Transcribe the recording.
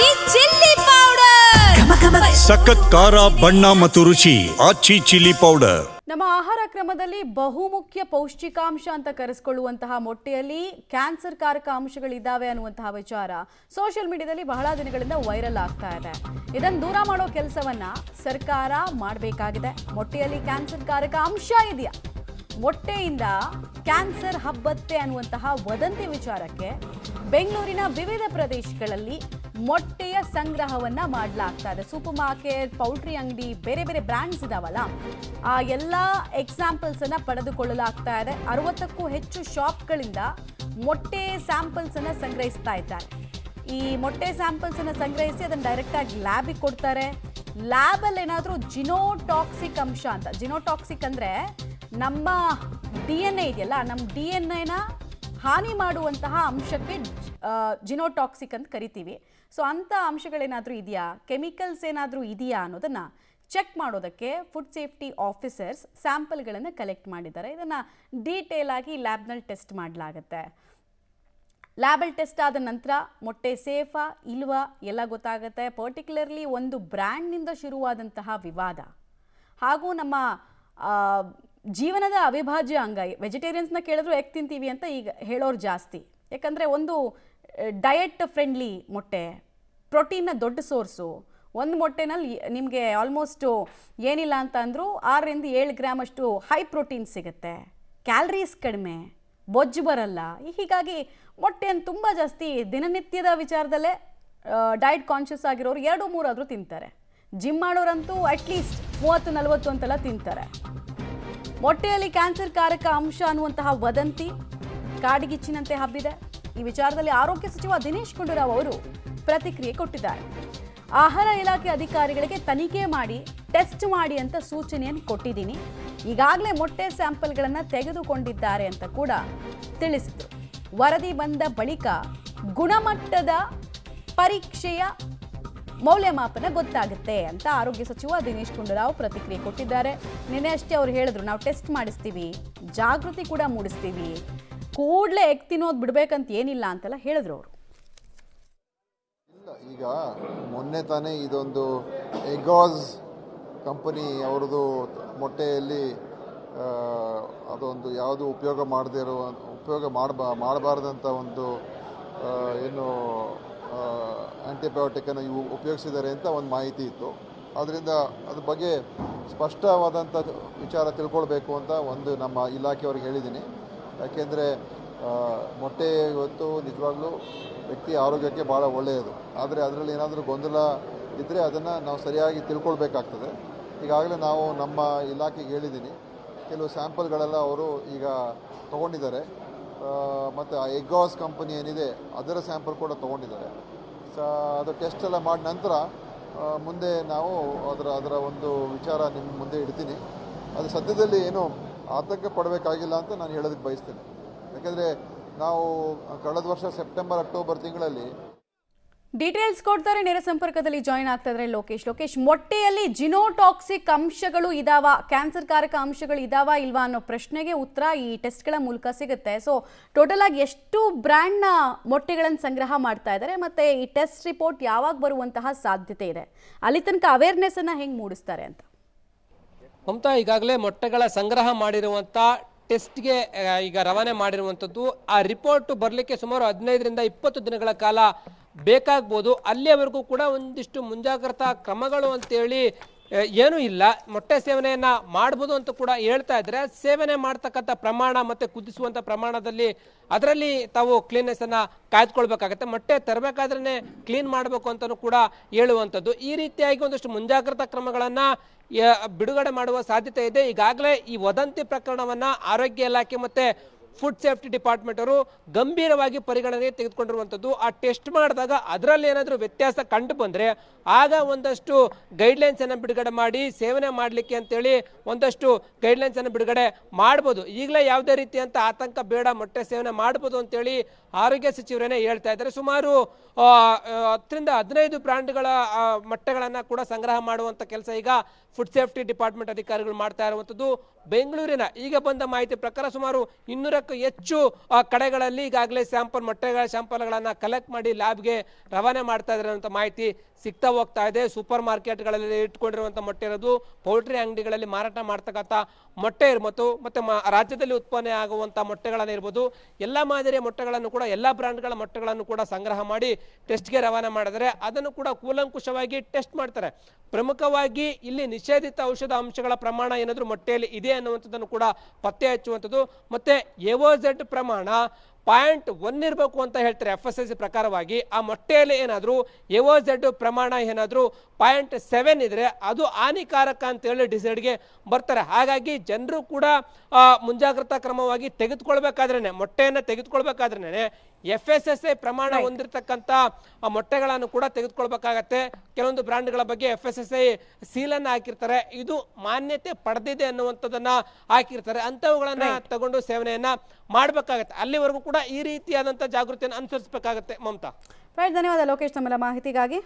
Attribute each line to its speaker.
Speaker 1: ಆಚಿ chilli powder
Speaker 2: ಸಖತ್ ಖಾರ ಬಣ್ಣ ಮತ್ತು ರುಚಿ ಆಚಿ ಚಿಲ್ಲಿ ಪೌಡರ್.
Speaker 3: ನಮ್ಮ ಆಹಾರ ಕ್ರಮದಲ್ಲಿ ಬಹುಮುಖ್ಯ ಪೌಷ್ಟಿಕಾಂಶ ಅಂತ ಕರೆಸಿಕೊಳ್ಳುವಂತಹ ಮೊಟ್ಟೆಯಲ್ಲಿ ಕ್ಯಾನ್ಸರ್ ಕಾರಕ ಅಂಶಗಳಿದ್ದಾವೆ ಅನ್ನುವಂತಹ ವಿಚಾರ ಸೋಷಿಯಲ್ ಮೀಡಿಯಾದಲ್ಲಿ ಬಹಳ ದಿನಗಳಿಂದ ವೈರಲ್ ಆಗ್ತಾ ಇದೆ. ಇದನ್ನು ದೂರ ಮಾಡೋ ಕೆಲಸವನ್ನ ಸರ್ಕಾರ ಮಾಡಬೇಕಾಗಿದೆ. ಮೊಟ್ಟೆಯಲ್ಲಿ ಕ್ಯಾನ್ಸರ್ ಕಾರಕ ಅಂಶ ಇದೆಯಾ, ಮೊಟ್ಟೆಯಿಂದ ಕ್ಯಾನ್ಸರ್ ಹಬ್ಬತ್ತೆ ಅನ್ನುವಂತಹ ವದಂತಿ ವಿಚಾರಕ್ಕೆ ಬೆಂಗಳೂರಿನ ವಿವಿಧ ಪ್ರದೇಶಗಳಲ್ಲಿ ಮೊಟ್ಟೆಯ ಸಂಗ್ರಹವನ್ನ ಮಾಡಲಾಗ್ತಾ ಇದೆ. ಸೂಪರ್ ಮಾರ್ಕೆಟ್, ಪೌಲ್ಟ್ರಿ ಅಂಗಡಿ, ಬೇರೆ ಬೇರೆ ಬ್ರ್ಯಾಂಡ್ಸ್ ಇದಾವಲ್ಲ, ಆ ಎಲ್ಲ ಎಕ್ಸಾಂಪಲ್ಸ್ ಅನ್ನ ಪಡೆದುಕೊಳ್ಳಲಾಗ್ತಾ ಇದೆ. 60ಕ್ಕೂ ಹೆಚ್ಚು ಶಾಪ್ಗಳಿಂದ ಮೊಟ್ಟೆ ಸ್ಯಾಂಪಲ್ಸ್ ಅನ್ನ ಸಂಗ್ರಹಿಸ್ತಾ ಇದ್ದಾರೆ. ಈ ಮೊಟ್ಟೆ ಸ್ಯಾಂಪಲ್ಸ್ ಅನ್ನ ಸಂಗ್ರಹಿಸಿ ಅದನ್ನು ಡೈರೆಕ್ಟ್ ಆಗಿ ಲ್ಯಾಬಿಗೆ ಕೊಡ್ತಾರೆ. ಲ್ಯಾಬಲ್ಲಿ ಏನಾದರೂ ಜಿನೋಟಾಕ್ಸಿಕ್ ಅಂಶ ಅಂತ, ಜಿನೋಟಾಕ್ಸಿಕ್ ಅಂದರೆ ನಮ್ಮ DNA ಇದೆಯಲ್ಲ, ನಮ್ಮ DNA ಹಾನಿ ಮಾಡುವಂತಹ ಅಂಶಕ್ಕೆ ಜಿನೋಟಾಕ್ಸಿಕ್ ಅಂತ ಕರಿತೀವಿ. ಸೊ ಅಂಥ ಅಂಶಗಳೇನಾದರೂ ಇದೆಯಾ, ಕೆಮಿಕಲ್ಸ್ ಏನಾದರೂ ಇದೆಯಾ ಅನ್ನೋದನ್ನು ಚೆಕ್ ಮಾಡೋದಕ್ಕೆ ಫುಡ್ ಸೇಫ್ಟಿ ಆಫೀಸರ್ಸ್ ಸ್ಯಾಂಪಲ್ಗಳನ್ನು ಕಲೆಕ್ಟ್ ಮಾಡಿದ್ದಾರೆ. ಇದನ್ನು ಡೀಟೇಲ್ ಆಗಿ ಲ್ಯಾಬ್ನಲ್ಲಿ ಟೆಸ್ಟ್ ಮಾಡಲಾಗುತ್ತೆ. ಲ್ಯಾಬಲ್ಲಿ ಟೆಸ್ಟ್ ಆದ ನಂತರ ಮೊಟ್ಟೆ ಸೇಫಾ ಇಲ್ವಾ ಎಲ್ಲ ಗೊತ್ತಾಗುತ್ತೆ. ಪರ್ಟಿಕ್ಯುಲರ್ಲಿ ಒಂದು ಬ್ರ್ಯಾಂಡ್ನಿಂದ ಶುರುವಾದಂತಹ ವಿವಾದ ಹಾಗೂ ನಮ್ಮ ಜೀವನದ ಅವಿಭಾಜ್ಯ ಅಂಗ. ವೆಜಿಟೇರಿಯನ್ಸ್ನ ಕೇಳಿದ್ರು ಎಗ್ ತಿಂತೀವಿ ಅಂತ ಈಗ ಹೇಳೋರು ಜಾಸ್ತಿ. ಯಾಕಂದರೆ ಒಂದು ಡಯಟ್ ಫ್ರೆಂಡ್ಲಿ ಮೊಟ್ಟೆ, ಪ್ರೋಟೀನ್ನ ದೊಡ್ಡ ಸೋರ್ಸು. ಒಂದು ಮೊಟ್ಟೆನಲ್ಲಿ ನಿಮಗೆ ಆಲ್ಮೋಸ್ಟು ಏನಿಲ್ಲ ಅಂತ ಅಂದರೂ 6 ರಿಂದ 7 ಗ್ರಾಮ್ ಅಷ್ಟು ಹೈ ಪ್ರೋಟೀನ್ ಸಿಗುತ್ತೆ, ಕ್ಯಾಲರೀಸ್ ಕಡಿಮೆ, ಬೊಜ್ಜು ಬರಲ್ಲ. ಹೀಗಾಗಿ ಮೊಟ್ಟೆಯನ್ನು ತುಂಬ ಜಾಸ್ತಿ ದಿನನಿತ್ಯದ ವಿಚಾರದಲ್ಲೇ ಡಯಟ್ ಕಾನ್ಷಿಯಸ್ ಆಗಿರೋರು 2-3 ಆದರೂ ತಿಂತಾರೆ. ಜಿಮ್ ಮಾಡೋರಂತೂ ಅಟ್ಲೀಸ್ಟ್ 30-40 ಅಂತೆಲ್ಲ ತಿಂತಾರೆ. ಮೊಟ್ಟೆಯಲ್ಲಿ ಕ್ಯಾನ್ಸರ್ ಕಾರಕ ಅಂಶ ಅನ್ನುವಂತಹ ವದಂತಿ ಕಾಡಿಗಿಚ್ಚಿನಂತೆ ಹಬ್ಬಿದೆ. ಈ ವಿಚಾರದಲ್ಲಿ ಆರೋಗ್ಯ ಸಚಿವ ದಿನೇಶ್ ಗುಂಡೂರಾವ್ ಅವರು ಪ್ರತಿಕ್ರಿಯೆ ಕೊಟ್ಟಿದ್ದಾರೆ. ಆಹಾರ ಇಲಾಖೆ ಅಧಿಕಾರಿಗಳಿಗೆ ತನಿಖೆ ಮಾಡಿ ಟೆಸ್ಟ್ ಮಾಡಿ ಅಂತ ಸೂಚನೆಯನ್ನು ಕೊಟ್ಟಿದ್ದೀನಿ. ಈಗಾಗಲೇ ಮೊಟ್ಟೆ ಸ್ಯಾಂಪಲ್ಗಳನ್ನು ತೆಗೆದುಕೊಂಡಿದ್ದಾರೆ ಅಂತ ಕೂಡ ತಿಳಿಸಿದರು. ವರದಿ ಬಂದ ಬಳಿಕ ಗುಣಮಟ್ಟದ ಪರೀಕ್ಷೆಯ ಮೌಲ್ಯಮಾಪನ ಗೊತ್ತಾಗುತ್ತೆ ಅಂತ ಆರೋಗ್ಯ ಸಚಿವ ದಿನೇಶ್ ಗುಂಡೂರಾವ್ ಪ್ರತಿಕ್ರಿಯೆ ಕೊಟ್ಟಿದ್ದಾರೆ. ನಿನ್ನೆ ಅಷ್ಟೇ ಅವ್ರು ಹೇಳಿದ್ರು, ನಾವು ಟೆಸ್ಟ್ ಮಾಡಿಸ್ತೀವಿ, ಜಾಗೃತಿ ಕೂಡ ಮೂಡಿಸ್ತೀವಿ, ಕೂಡಲೇ ಎಗ್ ತಿನ್ನೋದು ಬಿಡಬೇಕಂತ ಏನಿಲ್ಲ ಅಂತೆಲ್ಲ ಹೇಳಿದ್ರು ಅವರು.
Speaker 4: ಇಲ್ಲ, ಈಗ ಮೊನ್ನೆ ತಾನೇ ಇದೊಂದು ಎಗಾಸ್ ಕಂಪನಿ ಅವ್ರದ್ದು ಮೊಟ್ಟೆಯಲ್ಲಿ ಅದೊಂದು ಯಾವುದು ಉಪಯೋಗ ಮಾಡಬಾರ್ದಂಥ ಒಂದು ಏನು ಆ್ಯಂಟಿಬಯೋಟಿಕನ್ನು ಇವು ಉಪಯೋಗಿಸಿದ್ದಾರೆ ಅಂತ ಒಂದು ಮಾಹಿತಿ ಇತ್ತು. ಆದ್ದರಿಂದ ಅದ್ರ ಬಗ್ಗೆ ಸ್ಪಷ್ಟವಾದಂಥ ವಿಚಾರ ತಿಳ್ಕೊಳ್ಬೇಕು ಅಂತ ನಮ್ಮ ಇಲಾಖೆಯವ್ರಿಗೆ ಹೇಳಿದ್ದೀನಿ. ಯಾಕೆಂದರೆ ಮೊಟ್ಟೆ ಇವತ್ತು ನಿಜವಾಗ್ಲೂ ವ್ಯಕ್ತಿ ಆರೋಗ್ಯಕ್ಕೆ ಭಾಳ ಒಳ್ಳೆಯದು. ಆದರೆ ಅದರಲ್ಲಿ ಏನಾದರೂ ಗೊಂದಲ ಇದ್ದರೆ ಅದನ್ನು ನಾವು ಸರಿಯಾಗಿ ತಿಳ್ಕೊಳ್ಬೇಕಾಗ್ತದೆ. ಈಗಾಗಲೇ ನಾವು ನಮ್ಮ ಇಲಾಖೆಗೆ ಹೇಳಿದ್ದೀನಿ, ಕೆಲವು ಸ್ಯಾಂಪಲ್ಗಳೆಲ್ಲ ಅವರು ಈಗ ತೊಗೊಂಡಿದ್ದಾರೆ. ಮತ್ತು ಆ ಎಗಾಸ್ ಕಂಪನಿ ಏನಿದೆ ಅದರ ಸ್ಯಾಂಪಲ್ ಕೂಡ ತೊಗೊಂಡಿದ್ದಾರೆ. ಅದು ಟೆಸ್ಟ್ ಎಲ್ಲ ಮಾಡಿದ ನಂತರ ಮುಂದೆ ನಾವು ಅದರ ಒಂದು ವಿಚಾರ ನಿಮ್ಮ ಮುಂದೆ ಇಡ್ತೀನಿ. ಅದು ಸದ್ಯದಲ್ಲಿ ಏನು ಆತಂಕ ಪಡಬೇಕಾಗಿಲ್ಲ ಅಂತ ನಾನು ಹೇಳೋದಕ್ಕೆ ಬಯಸ್ತೇನೆ. ಯಾಕೆಂದರೆ ನಾವು ಕಳೆದ ವರ್ಷ ಸೆಪ್ಟೆಂಬರ್-ಅಕ್ಟೋಬರ್ ತಿಂಗಳಲ್ಲಿ
Speaker 3: ಡೀಟೇಲ್ಸ್ ಕೊಡ್ತಾರೆ. ನೇರ ಸಂಪರ್ಕದಲ್ಲಿ ಜಾಯಿನ್ ಆಗ್ತಾ ಇದ್ದಾರೆ ಲೋಕೇಶ್, ಮೊಟ್ಟೆಯಲ್ಲಿ ಜಿನೋಟಾಕ್ಸಿಕ್ ಅಂಶಗಳು ಇದಾವ, ಕ್ಯಾನ್ಸರ್ ಕಾರಕ ಅಂಶಗಳು ಇದಾವ ಇಲ್ವಾ ಅನ್ನೋ ಪ್ರಶ್ನೆಗೆ ಉತ್ತರ ಈ ಟೆಸ್ಟ್ಗಳ ಮೂಲಕ ಸಿಗುತ್ತೆ. ಸೊ ಟೋಟಲ್ ಆಗಿ ಎಷ್ಟು ಬ್ರ್ಯಾಂಡ್ನ ಮೊಟ್ಟೆಗಳನ್ನು ಸಂಗ್ರಹ ಮಾಡ್ತಾ ಇದ್ದಾರೆ, ಮತ್ತೆ ಈ ಟೆಸ್ಟ್ ರಿಪೋರ್ಟ್ ಯಾವಾಗ ಬರುವಂತಹ ಸಾಧ್ಯತೆ ಇದೆ, ಅಲ್ಲಿ ತನಕ ಅವೇರ್ನೆಸ್ ಅನ್ನ ಹೆಂಗೆ ಮೂಡಿಸ್ತಾರೆ ಅಂತ?
Speaker 5: ಮಮತಾ, ಈಗಾಗಲೇ ಮೊಟ್ಟೆಗಳ ಸಂಗ್ರಹ ಮಾಡಿರುವಂಥ ಟೆಸ್ಟ್ಗೆ ಈಗ ರವಾನೆ ಮಾಡಿರುವಂಥದ್ದು. ಆ ರಿಪೋರ್ಟ್ ಬರಲಿಕ್ಕೆ ಸುಮಾರು 15 ರಿಂದ 20 ದಿನಗಳ ಕಾಲ ಬೇಕಾಗ್ಬೋದು. ಅಲ್ಲಿಯವರೆಗೂ ಕೂಡ ಒಂದಿಷ್ಟು ಮುಂಜಾಗ್ರತಾ ಕ್ರಮಗಳು ಅಂತೇಳಿ ಏನೂ ಇಲ್ಲ. ಮೊಟ್ಟೆ ಸೇವನೆಯನ್ನು ಮಾಡ್ಬೋದು ಅಂತ ಕೂಡ ಹೇಳ್ತಾ ಇದ್ದಾರೆ. ಸೇವನೆ ಮಾಡ್ತಕ್ಕಂಥ ಪ್ರಮಾಣ ಮತ್ತು ಕುದಿಸುವಂಥ ಪ್ರಮಾಣದಲ್ಲಿ ಅದರಲ್ಲಿ ತಾವು ಕ್ಲೀನ್ನೆಸ್ಸನ್ನು ಕಾಯ್ದುಕೊಳ್ಬೇಕಾಗತ್ತೆ. ಮೊಟ್ಟೆ ತರಬೇಕಾದ್ರೇ ಕ್ಲೀನ್ ಮಾಡಬೇಕು ಅಂತಲೂ ಕೂಡ ಹೇಳುವಂಥದ್ದು. ಈ ರೀತಿಯಾಗಿ ಒಂದಷ್ಟು ಮುಂಜಾಗ್ರತಾ ಕ್ರಮಗಳನ್ನು ಬಿಡುಗಡೆ ಮಾಡುವ ಸಾಧ್ಯತೆ ಇದೆ. ಈಗಾಗಲೇ ಈ ವದಂತಿ ಪ್ರಕರಣವನ್ನು ಆರೋಗ್ಯ ಇಲಾಖೆ ಮತ್ತು ಫುಡ್ ಸೇಫ್ಟಿ ಡಿಪಾರ್ಟ್ಮೆಂಟ್ ಅವರು ಗಂಭೀರವಾಗಿ ಪರಿಗಣನೆಗೆ ತೆಗೆದುಕೊಂಡಿರುವಂಥದ್ದು. ಆ ಟೆಸ್ಟ್ ಮಾಡಿದಾಗ ಅದರಲ್ಲಿ ಏನಾದರೂ ವ್ಯತ್ಯಾಸ ಕಂಡು ಬಂದರೆ ಆಗ ಒಂದಷ್ಟು ಗೈಡ್ಲೈನ್ಸನ್ನು ಬಿಡುಗಡೆ ಮಾಡಿ ಸೇವನೆ ಮಾಡಲಿಕ್ಕೆ ಅಂತೇಳಿ ಒಂದಷ್ಟು ಗೈಡ್ಲೈನ್ಸನ್ನು ಬಿಡುಗಡೆ ಮಾಡ್ಬೋದು. ಈಗಲೇ ಯಾವುದೇ ರೀತಿಯಂಥ ಆತಂಕ ಬೇಡ, ಮೊಟ್ಟೆ ಸೇವನೆ ಮಾಡ್ಬೋದು ಅಂತೇಳಿ ಆರೋಗ್ಯ ಸಚಿವರೇನೆ ಹೇಳ್ತಾ ಇದ್ದಾರೆ. ಸುಮಾರು 10 ರಿಂದ 15 ಬ್ರ್ಯಾಂಡ್ಗಳ ಮೊಟ್ಟೆಗಳನ್ನು ಕೂಡ ಸಂಗ್ರಹ ಮಾಡುವಂಥ ಕೆಲಸ ಈಗ ಫುಡ್ ಸೇಫ್ಟಿ ಡಿಪಾರ್ಟ್ಮೆಂಟ್ ಅಧಿಕಾರಿಗಳು ಮಾಡ್ತಾ ಇರುವಂಥದ್ದು. ಬೆಂಗಳೂರಿನ ಈಗ ಬಂದ ಮಾಹಿತಿ ಪ್ರಕಾರ ಸುಮಾರು 200 300ಕ್ಕೂ ಹೆಚ್ಚು ಕಡೆಗಳಲ್ಲಿ ಈಗಾಗಲೇ ಮೊಟ್ಟೆಗಳ ಸ್ಯಾಂಪಲ್ಗಳನ್ನು ಕಲೆಕ್ಟ್ ಮಾಡಿ ಲ್ಯಾಬ್ಗೆ ರವಾನೆ ಮಾಡ್ತಾ ಇದ್ದಾರೆ ಅಂತ ಮಾಹಿತಿ ಸಿಗ್ತಾ ಹೋಗ್ತಾ ಇದೆ. ಸೂಪರ್ ಮಾರ್ಕೆಟ್ಗಳಲ್ಲಿ ಇಟ್ಕೊಂಡಿರುವಂಥ ಮೊಟ್ಟೆ ಇರೋದು, ಪೌಲ್ಟ್ರಿ ಅಂಗಡಿಗಳಲ್ಲಿ ಮಾರಾಟ ಮಾಡ್ತಕ್ಕಂಥ ಮೊಟ್ಟೆ ಇರ್ಬೋದು, ಮತ್ತೆ ರಾಜ್ಯದಲ್ಲಿ ಉತ್ಪನ್ನ ಆಗುವಂಥ ಮೊಟ್ಟೆಗಳನ್ನು ಇರ್ಬೋದು, ಎಲ್ಲ ಮಾದರಿಯ ಮೊಟ್ಟೆಗಳನ್ನು ಕೂಡ ಎಲ್ಲ ಬ್ರ್ಯಾಂಡ್ಗಳ ಮೊಟ್ಟೆಗಳನ್ನು ಕೂಡ ಸಂಗ್ರಹ ಮಾಡಿ ಟೆಸ್ಟ್ಗೆ ರವಾನೆ ಮಾಡಿದರೆ ಅದನ್ನು ಕೂಡ ಕೂಲಂಕುಷವಾಗಿ ಟೆಸ್ಟ್ ಮಾಡ್ತಾರೆ. ಪ್ರಮುಖವಾಗಿ ಇಲ್ಲಿ ನಿಷೇಧಿತ ಔಷಧ ಅಂಶಗಳ ಪ್ರಮಾಣ ಏನಾದರೂ ಮೊಟ್ಟೆಯಲ್ಲಿ ಇದೆ ಅನ್ನುವಂಥದ್ದನ್ನು ಕೂಡ ಪತ್ತೆ ಹಚ್ಚುವಂಥದ್ದು. ಮತ್ತೆ ಎಒಝೆಡ್ ಪ್ರಮಾಣ 0.1 ಇರಬೇಕು ಅಂತ ಹೇಳ್ತಾರೆ FSSAI ಪ್ರಕಾರವಾಗಿ. ಆ ಮೊಟ್ಟೆಯಲ್ಲಿ ಏನಾದರೂ ಎಒಝೆಡ್ ಪ್ರಮಾಣ ಏನಾದರೂ 0.7 ಇದ್ರೆ ಅದು ಹಾನಿಕಾರಕ ಅಂತೇಳಿ ಡಿಸೈಡ್ಗೆ ಬರ್ತಾರೆ. ಹಾಗಾಗಿ ಜನರು ಕೂಡ ಮುಂಜಾಗ್ರತಾ ಕ್ರಮವಾಗಿ ಮೊಟ್ಟೆಯನ್ನು ತೆಗೆದುಕೊಳ್ಬೇಕಾದ್ರೇನೆ FSSAI ಪ್ರಮಾಣ ಹೊಂದಿರತಕ್ಕಂಥ ಮೊಟ್ಟೆಗಳನ್ನು ಕೂಡ ತೆಗೆದುಕೊಳ್ಬೇಕಾಗತ್ತೆ. ಕೆಲವೊಂದು ಬ್ರ್ಯಾಂಡ್ಗಳ ಬಗ್ಗೆ FSSAI ಸೀಲನ್ನು ಹಾಕಿರ್ತಾರೆ, ಇದು ಮಾನ್ಯತೆ ಪಡೆದಿದೆ ಅನ್ನುವಂಥದ್ದನ್ನ ಹಾಕಿರ್ತಾರೆ. ಅಂಥವುಗಳನ್ನ ತಗೊಂಡು ಸೇವನೆಯನ್ನ ಮಾಡಬೇಕಾಗತ್ತೆ. ಅಲ್ಲಿವರೆಗೂ ಕೂಡ ಈ ರೀತಿಯಾದಂಥ ಜಾಗೃತಿಯನ್ನು ಅನುಸರಿಸಬೇಕಾಗತ್ತೆ. ಮಮತಾ,
Speaker 3: ಧನ್ಯವಾದ ಲೋಕೇಶ್, ನಮ್ಮೆಲ್ಲ ಮಾಹಿತಿಗಾಗಿ.